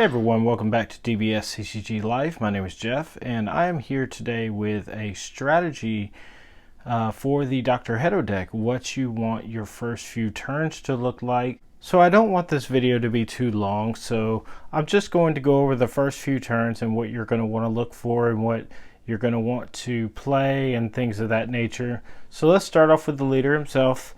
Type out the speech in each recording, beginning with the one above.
Hey everyone, welcome back to DBS CCG Life. My name is Jeff, and I am here today with a strategy for the Dr. Hedo deck, what you want your first few turns to look like. So I don't want this video to be too long, so I'm just going to go over the first few turns and what you're going to want to look for and what you're going to want to play and things of that nature. So let's start off with the leader himself.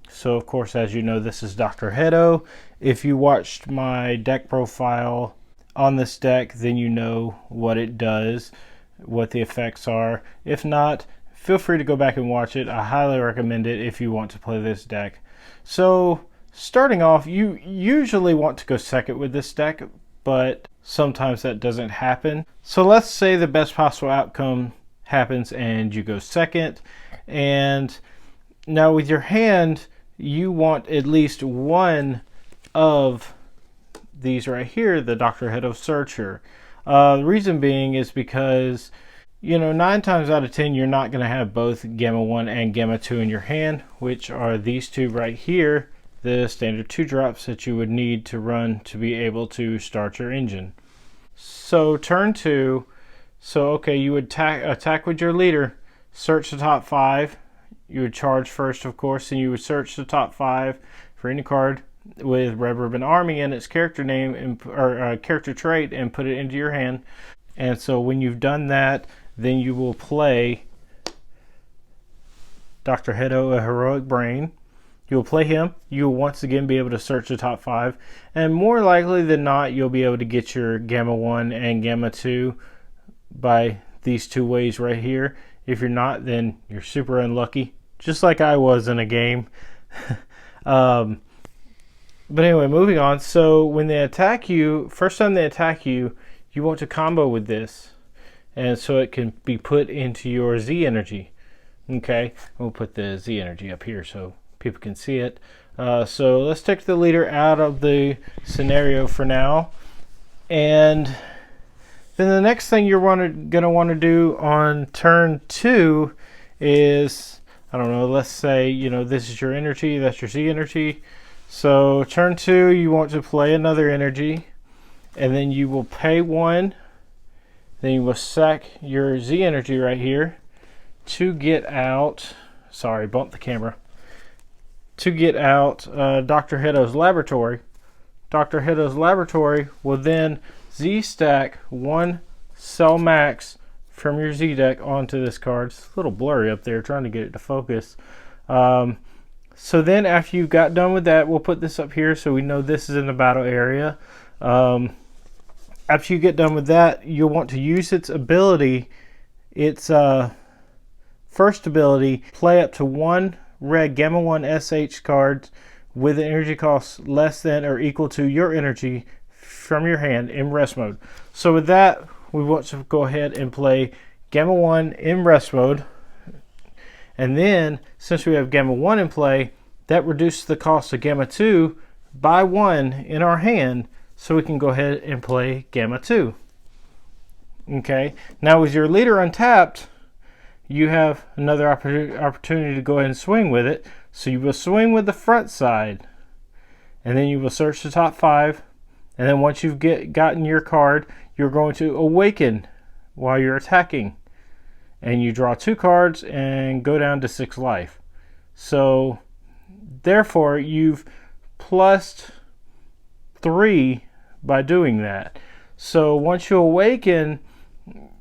So of course, as you know, this is Dr. Hedo. If you watched my deck profile on this deck, then you know what it does, what the effects are. If not, feel free to go back and watch it. I highly recommend it if you want to play this deck. So starting off, you usually want to go second with this deck, but sometimes that doesn't happen. So let's say the best possible outcome happens and you go second. And now with your hand, you want at least one of these right here, the Dr. Hedo Searcher. The reason being is because, 9 times out of 10, you're not going to have both Gamma 1 and Gamma 2 in your hand, which are these two right here, the standard 2-drops that you would need to run to be able to start your engine. So turn 2, you would attack with your leader, search the top 5. You would charge first, of course, and you would search the top 5 for any card with Red Ribbon Army and its character name or character trait and put it into your hand. And so when you've done that, then you will play Dr. Hedo, a Heroic Brain. You will play him. You will once again be able to search the top 5. And more likely than not, you'll be able to get your Gamma 1 and Gamma 2 by these two ways right here. If you're not, then you're super unlucky, just like I was in a game. But anyway, moving on. So when they attack you, first time they attack you, you want to combo with this. And so it can be put into your Z energy. Okay, we'll put the Z energy up here so people can see it. So let's take the leader out of the scenario for now. And then the next thing you're going to want to do on turn 2 is, let's say, this is your energy, that's your Z energy. So turn 2, you want to play another energy, and then you will pay 1. Then you will sack your Z energy right here to get out, bump the camera, to get out Dr. Hedo's Laboratory. Dr. Hedo's Laboratory will then Z-stack 1 cell max from your Z deck onto this card. It's a little blurry up there, trying to get it to focus. So then after you got done with that, we'll put this up here so we know this is in the battle area. After you get done with that, you'll want to use its ability, its first ability, play up to 1 red Gamma 1 SH cards with an energy cost less than or equal to your energy from your hand in rest mode. So with that, we want to go ahead and play Gamma 1 in rest mode. And then, since we have Gamma 1 in play, that reduces the cost of Gamma 2 by 1 in our hand, so we can go ahead and play Gamma 2. Okay, now with your leader untapped, you have another opportunity to go ahead and swing with it. So you will swing with the front side, and then you will search the top 5. And then once you've gotten your card, you're going to awaken while you're attacking. And you draw 2 cards and go down to 6 life. So therefore, you've plussed 3 by doing that. So once you awaken,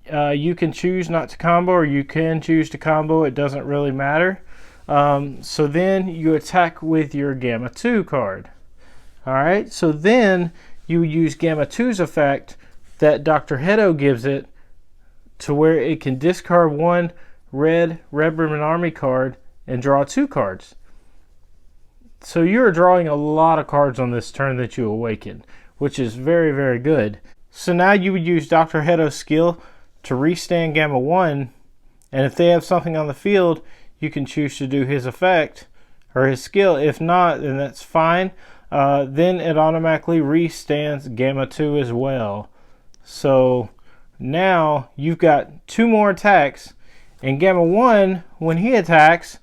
you can choose not to combo, or you can choose to combo. It doesn't really matter. So then you attack with your Gamma 2 card. Alright, so then you use Gamma 2's effect that Dr. Hedo gives it to where it can discard 1 red Ribbon Army card and draw 2 cards. So you're drawing a lot of cards on this turn that you awaken, which is very, very good. So now you would use Dr. Hedo's skill to restand Gamma 1, and if they have something on the field, you can choose to do his effect or his skill. If not, then that's fine. Then it automatically restands Gamma 2 as well. So now you've got 2 more attacks, and Gamma 1, when he attacks,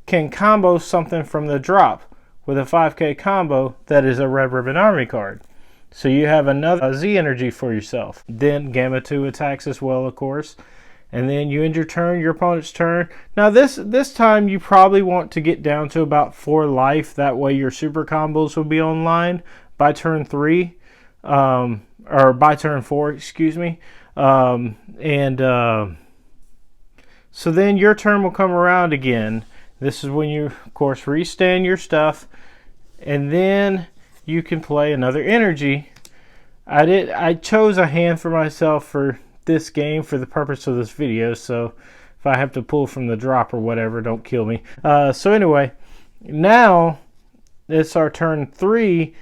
can combo something from the drop with a 5k combo that is a Red Ribbon Army card. So you have another Z energy for yourself. Then Gamma 2 attacks as well, of course. And then you end your turn, your opponent's turn. Now this time you probably want to get down to about 4 life. That way your super combos will be online by turn 3. Or by turn 4, excuse me. So then your turn will come around again. This is when you, of course, restand your stuff. And then you can play another energy. I chose a hand for myself for this game for the purpose of this video, so if I have to pull from the drop or whatever, don't kill me. So anyway, now it's our turn 3.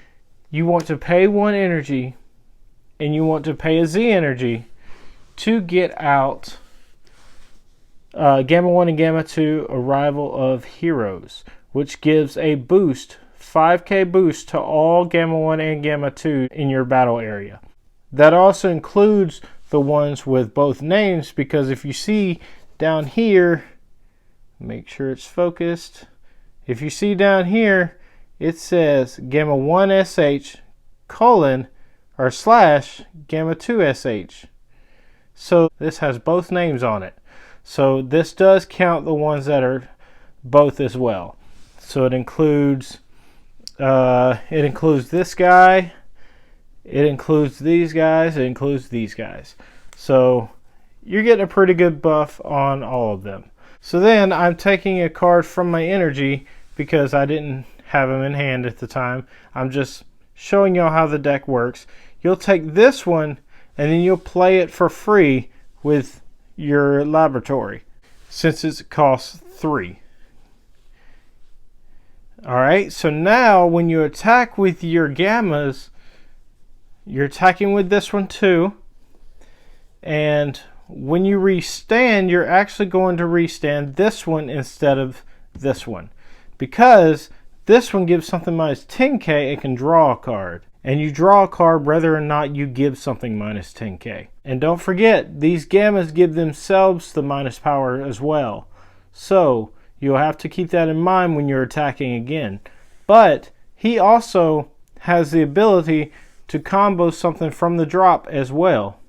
You want to pay 1 energy, and you want to pay a Z energy to get out Gamma 1 and Gamma 2 Arrival of Heroes, which gives a boost, 5k boost to all Gamma 1 and Gamma 2 in your battle area. That also includes the ones with both names, because if you see down here, make sure it's focused. If you see down here, it says Gamma 1 SH colon or slash Gamma 2 SH. So this has both names on it. So this does count the ones that are both as well. So it includes this guy, it includes these guys, it includes these guys. So you're getting a pretty good buff on all of them. So then I'm taking a card from my energy because I didn't have them in hand at the time. I'm just showing y'all how the deck works. You'll take this one and then you'll play it for free with your laboratory since it costs 3. Alright, so now when you attack with your gammas, you're attacking with this one too. And when you restand, you're actually going to restand this one instead of this one. Because this one gives something minus 10k and can draw a card. And you draw a card whether or not you give something minus 10k. And don't forget, these gammas give themselves the minus power as well. So you'll have to keep that in mind when you're attacking again. But he also has the ability to combo something from the drop as well.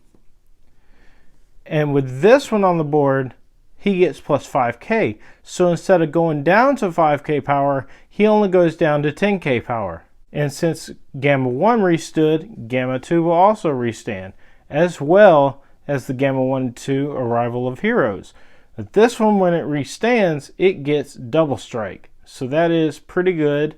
And with this one on the board, he gets plus 5k. So instead of going down to 5k power, he only goes down to 10k power. And since Gamma 1 restood, Gamma 2 will also restand, as well as the Gamma 1 and 2 Arrival of Heroes. But this one, when it restands, it gets double strike. So that is pretty good.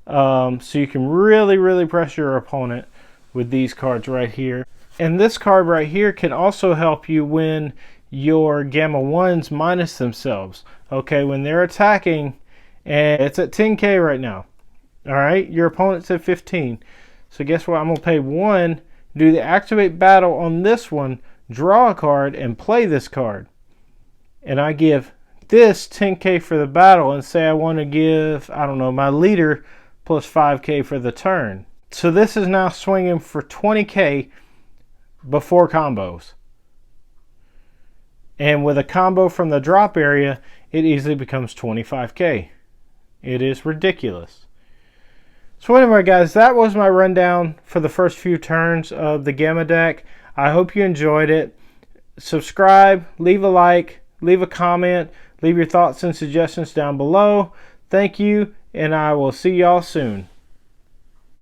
So you can really press your opponent with these cards right here. And this card right here can also help you when your Gamma 1s minus themselves. Okay, when they're attacking, and it's at 10k right now. Alright, your opponent's at 15. So guess what? I'm going to pay 1, do the activate battle on this one, draw a card, and play this card. And I give this 10k for the battle, and say I want to give, I don't know, my leader plus 5k for the turn. So this is now swinging for 20k before combos. And with a combo from the drop area, it easily becomes 25k. It is ridiculous. So anyway guys, that was my rundown for the first few turns of the Gamma deck. I hope you enjoyed it. Subscribe, leave a like, leave a comment, leave your thoughts and suggestions down below. Thank you, and I will see y'all soon.